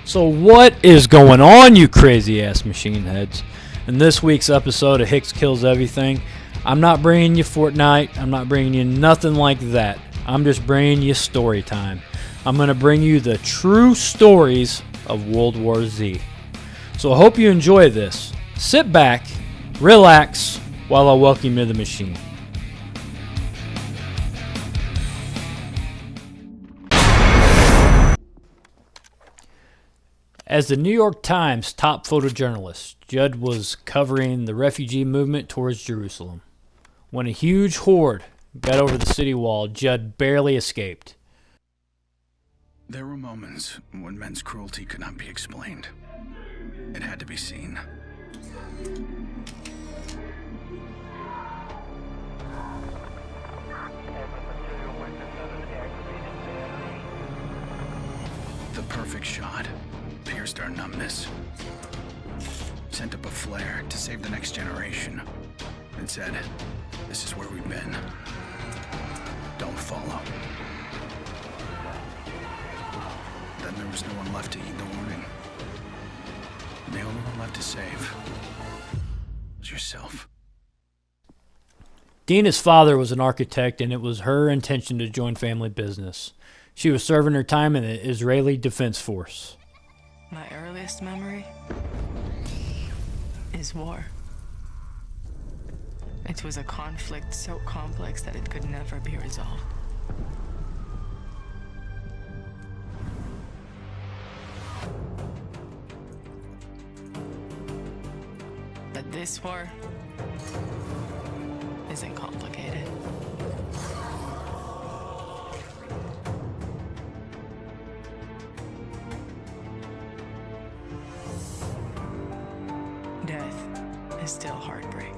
So what is going on, you crazy ass machine heads? In this week's episode of Hicks Kills Everything, I'm not bringing you Fortnite. I'm not bringing you nothing like that. I'm just bringing you story time. I'm going to bring you the true stories of World War Z. So I hope you enjoy this. Sit back, relax, while I welcome you to the machine. As the New York Times top photojournalist, Judd was covering the refugee movement towards Jerusalem. When a huge horde got over the city wall, Judd barely escaped. There were moments when men's cruelty could not be explained. It had to be seen. The perfect shot pierced our numbness, sent up a flare to save the next generation, and said, "This is where we've been. Don't follow." Then there was no one left to heed the warning. The only one left to save was yourself. Dina's father was an architect, and it was her intention to join family business. She was serving her time in the Israeli Defense Force. My earliest memory is war. It was a conflict so complex that it could never be resolved. But this war isn't complicated. Death is still heartbreak.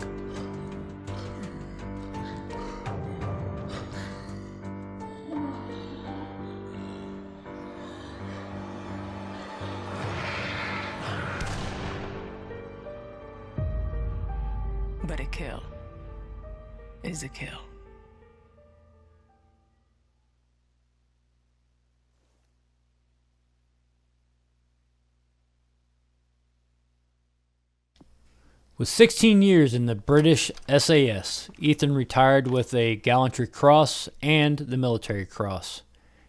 But a kill is a kill. With 16 years in the British SAS, Ethan retired with a Gallantry Cross and the Military Cross.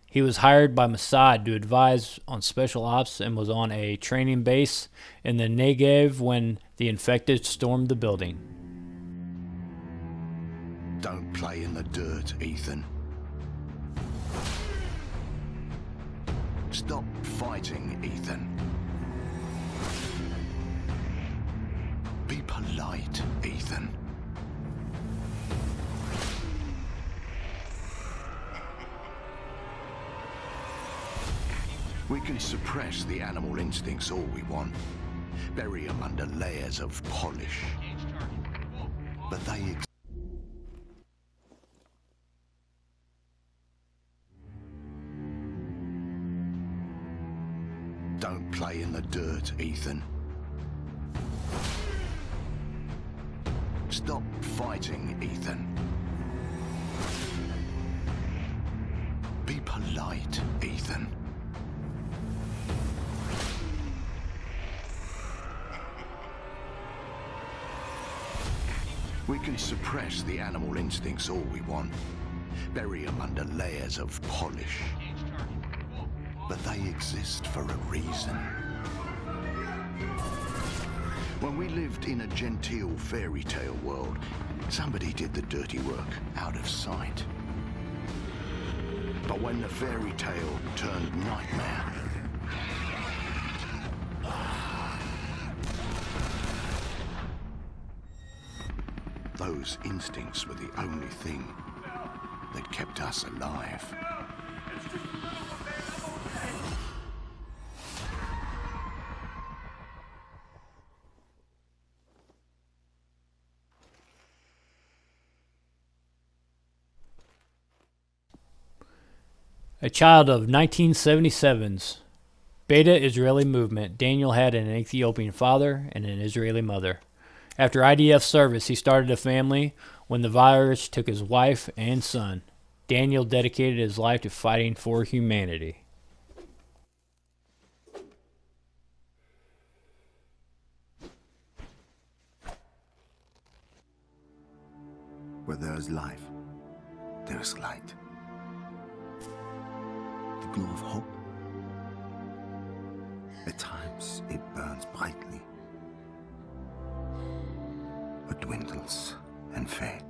He was hired by Mossad to advise on special ops and was on a training base in the Negev when the infected stormed the building. Don't play in the dirt, Ethan. Stop fighting, Ethan. Be polite, Ethan. We can suppress the animal instincts all we want, bury them under layers of polish, but they exist. Don't play in the dirt, Ethan. Stop fighting, Ethan. Be polite, Ethan. We can suppress the animal instincts all we want, bury them under layers of polish, but they exist for a reason. When we lived in a genteel fairy tale world, somebody did the dirty work out of sight. But when the fairy tale turned nightmare, those instincts were the only thing that kept us alive. A child of 1977's Beta Israeli movement, Daniel had an Ethiopian father and an Israeli mother. After IDF service, he started a family when the virus took his wife and son. Daniel dedicated his life to fighting for humanity. Where there is life, there is light. The glow of hope. At times, it burns brightly, but dwindles and fades.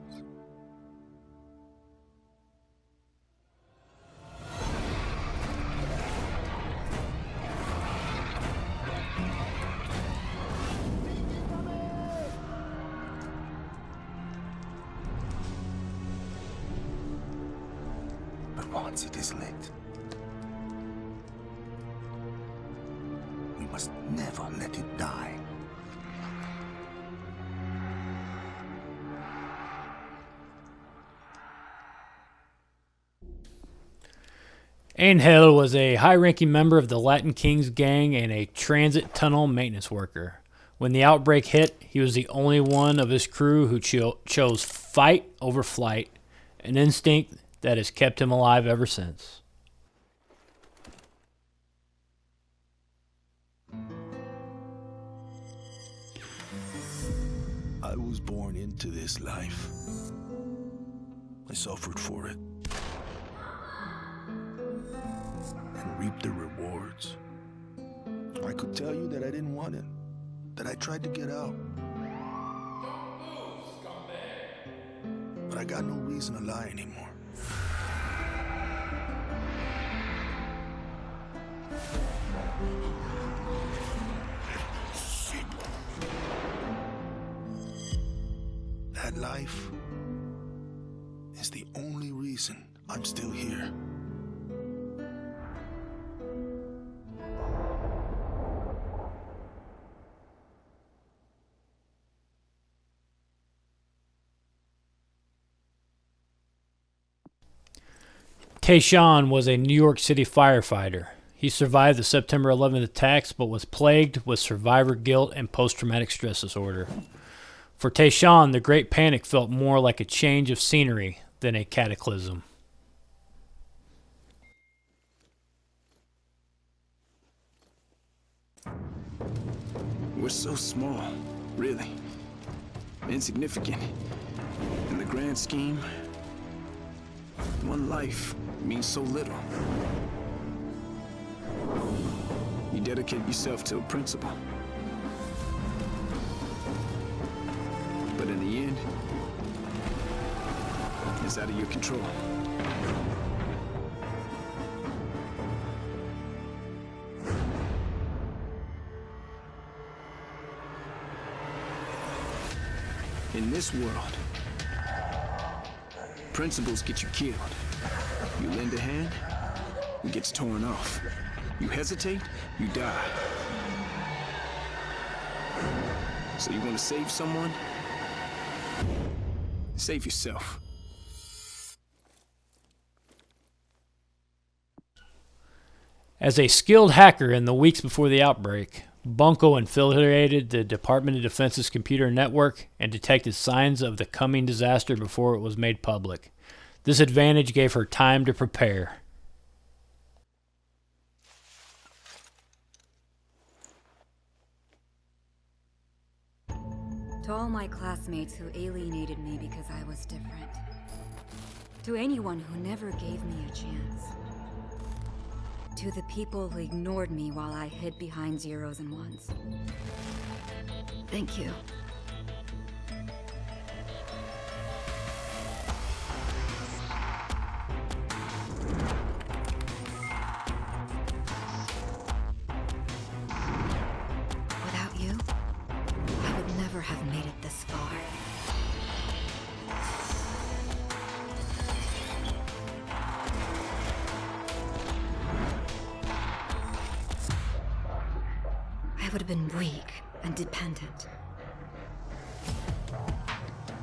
But once it is lit, we must never let it die. Angel was a high-ranking member of the Latin Kings gang and a transit tunnel maintenance worker. When the outbreak hit, he was the only one of his crew who chose fight over flight, an instinct that has kept him alive ever since. I was born into this life. I suffered for it. And reaped the rewards. I could tell you that I didn't want it. That I tried to get out. But I got no reason to lie anymore. That life is the only reason I'm still here. Tayshaun was a New York City firefighter. He survived the September 11th attacks but was plagued with survivor guilt and post-traumatic stress disorder. For Tayshaun, the Great Panic felt more like a change of scenery than a cataclysm. We're so small, really. Insignificant. In the grand scheme, one life means so little. You dedicate yourself to a principle. But in the end, it's out of your control. In this world, principles get you killed. You lend a hand, it gets torn off. You hesitate, you die. So you want to save someone? Save yourself. As a skilled hacker in the weeks before the outbreak, Bunko infiltrated the Department of Defense's computer network and detected signs of the coming disaster before it was made public. This advantage gave her time to prepare. To all my classmates who alienated me because I was different. To anyone who never gave me a chance. To the people who ignored me while I hid behind zeros and ones. Thank you. Without you, I would never have made it this far. I would have been weak and dependent.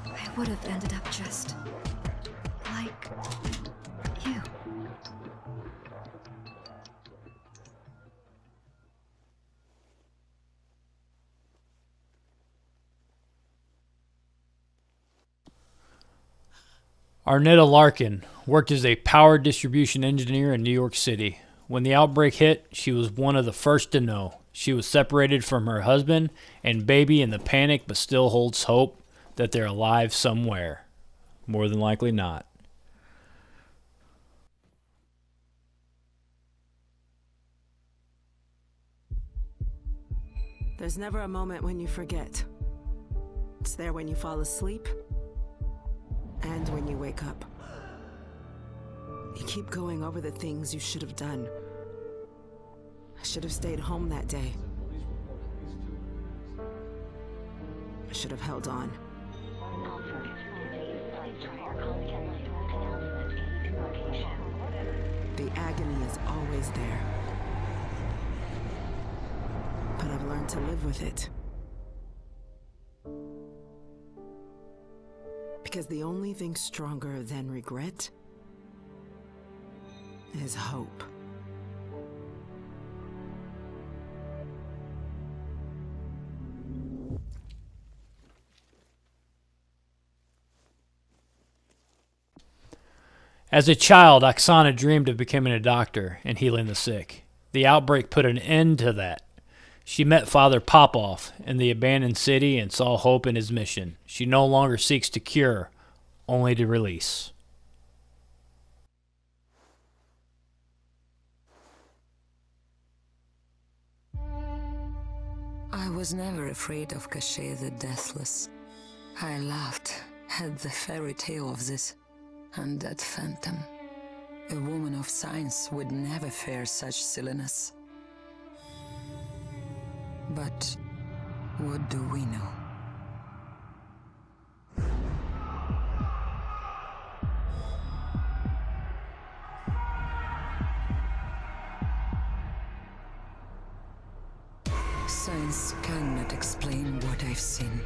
I would have ended up just like you. Arnetta Larkin worked as a power distribution engineer in New York City. When the outbreak hit, she was one of the first to know. She was separated from her husband and baby in the panic, but still holds hope that they're alive somewhere. More than likely not. There's never a moment when you forget. It's there when you fall asleep and when you wake up. You keep going over the things you should have done. I should have stayed home that day. I should have held on. The agony is always there. But I've learned to live with it. Because the only thing stronger than regret is hope. As a child, Oksana dreamed of becoming a doctor and healing the sick. The outbreak put an end to that. She met Father Popov in the abandoned city and saw hope in his mission. She no longer seeks to cure, only to release. I was never afraid of Cachet the Deathless. I laughed at the fairy tale of this undead phantom. A woman of science would never fear such silliness. But what do we know? Science cannot explain what I've seen.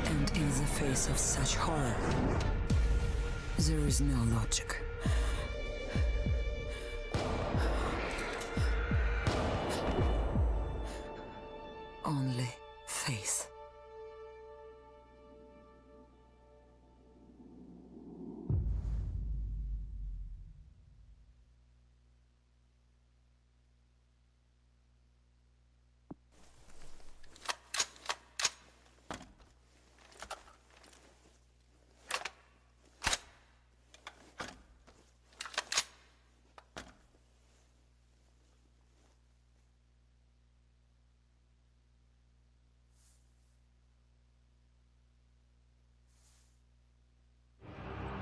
And in the face of such horror, there is no logic. Only faith.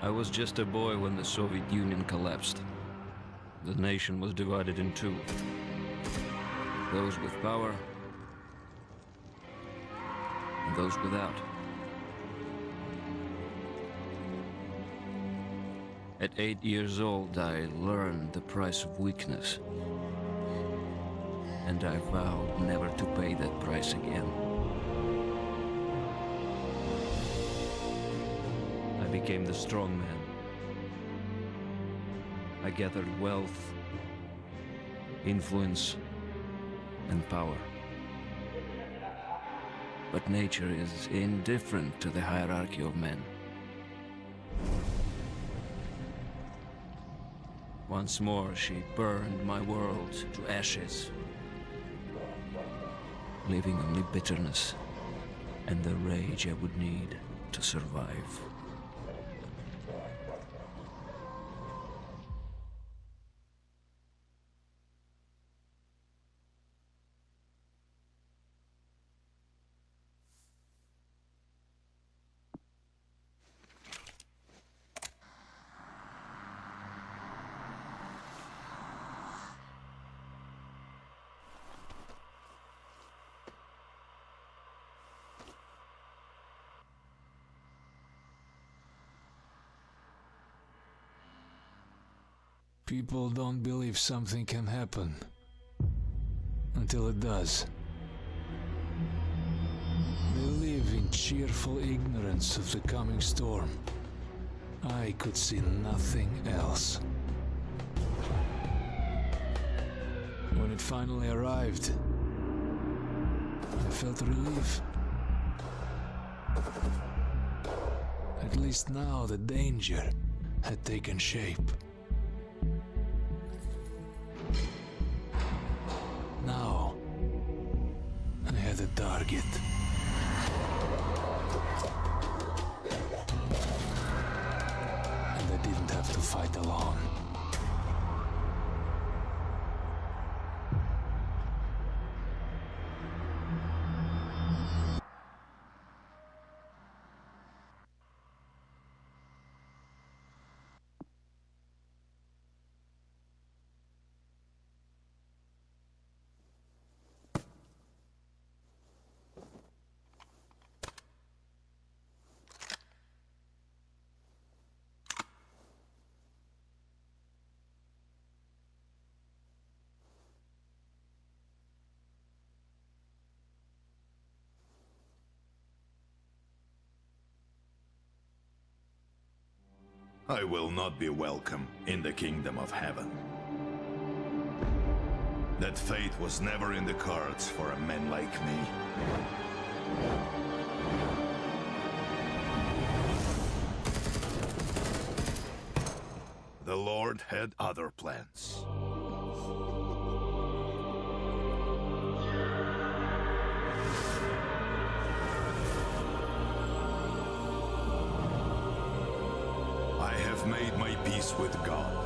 I was just a boy when the Soviet Union collapsed. The nation was divided in two. Those with power and those without. At 8 years old, I learned the price of weakness. And I vowed never to pay that price again. I became the strong man. I gathered wealth, influence, and power. But nature is indifferent to the hierarchy of men. Once more, she burned my world to ashes, leaving only bitterness and the rage I would need to survive. People don't believe something can happen until it does. They live in cheerful ignorance of the coming storm. I could see nothing else. When it finally arrived, I felt relief. At least now the danger had taken shape. Now, I had a target. I will not be welcome in the kingdom of heaven. That fate was never in the cards for a man like me. The Lord had other plans. I have made my peace with God.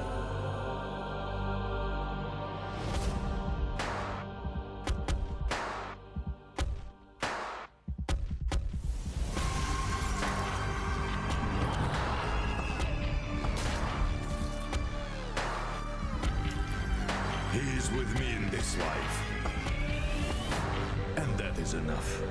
He is with me in this life. And that is enough.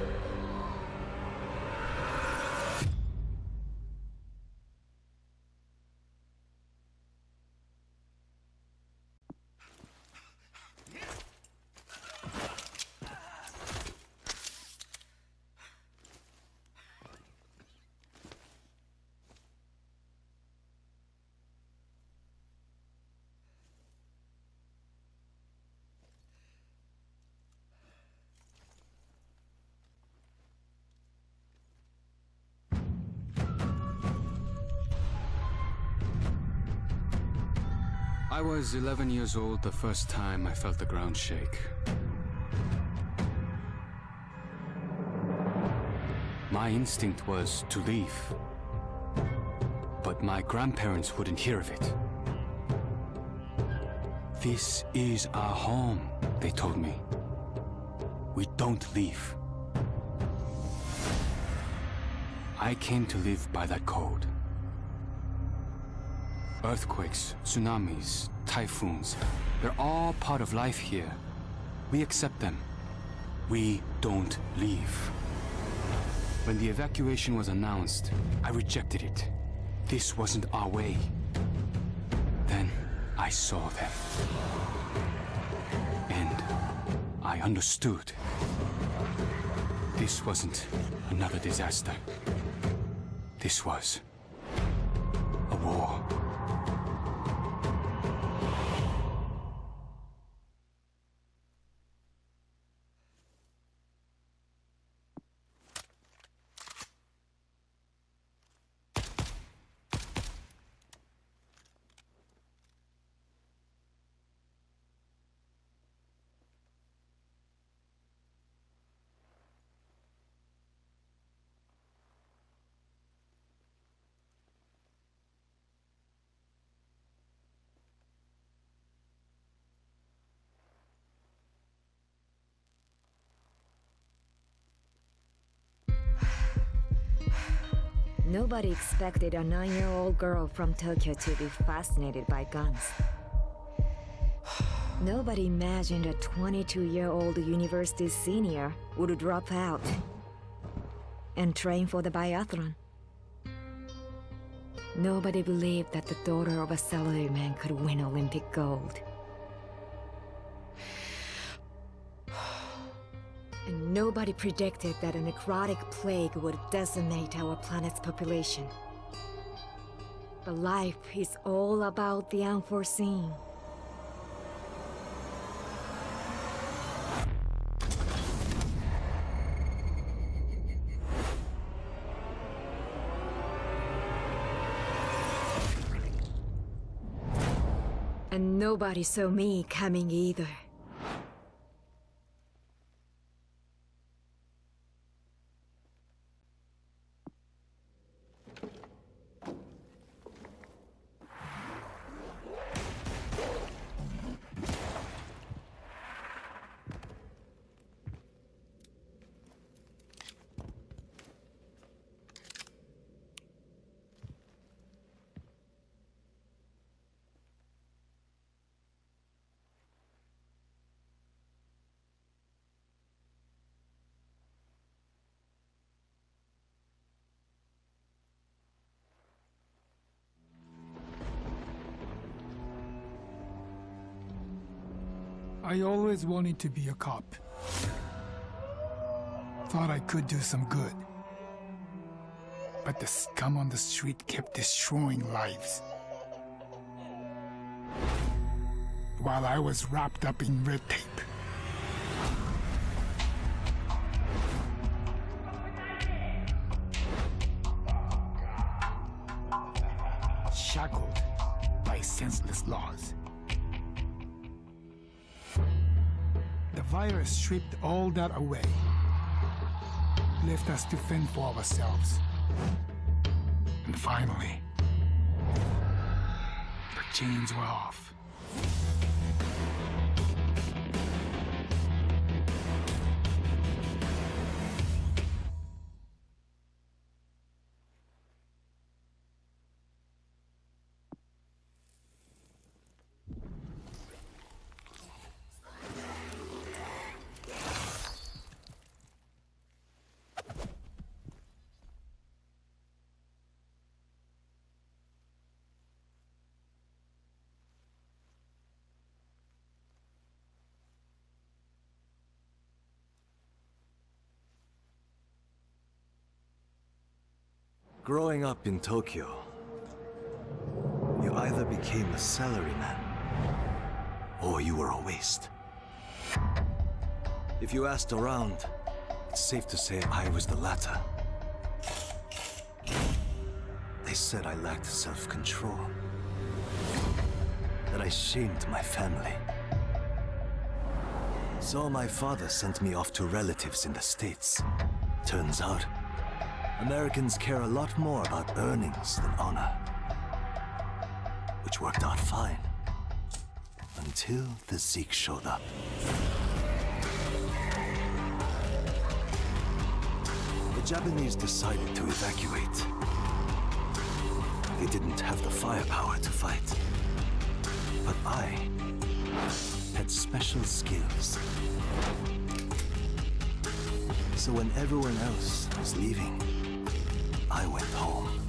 I was 11 years old the first time I felt the ground shake. My instinct was to leave, but my grandparents wouldn't hear of it. This is our home, they told me. We don't leave. I came to live by that code. Earthquakes, tsunamis, typhoons, they're all part of life here. We accept them. We don't leave. When the evacuation was announced, I rejected it. This wasn't our way. Then I saw them. And I understood. This wasn't another disaster. This was a war. Nobody expected a 9-year-old girl from Tokyo to be fascinated by guns. Nobody imagined a 22-year-old university senior would drop out and train for the biathlon. Nobody believed that the daughter of a salaryman could win Olympic gold. And nobody predicted that a necrotic plague would decimate our planet's population. But life is all about the unforeseen. And nobody saw me coming either. I always wanted to be a cop. Thought I could do some good. But the scum on the street kept destroying lives. while I was wrapped up in red tape. Shackled by senseless laws. The virus stripped all that away, left us to fend for ourselves. And finally, the chains were off. Growing up in Tokyo, you either became a salaryman, or you were a waste. If you asked around, it's safe to say I was the latter. They said I lacked self-control, that I shamed my family. So my father sent me off to relatives in the States. Turns out, Americans care a lot more about earnings than honor. Which worked out fine. Until the Zeke showed up. The Japanese decided to evacuate. They didn't have the firepower to fight. But I had special skills. So when everyone else was leaving, I went home.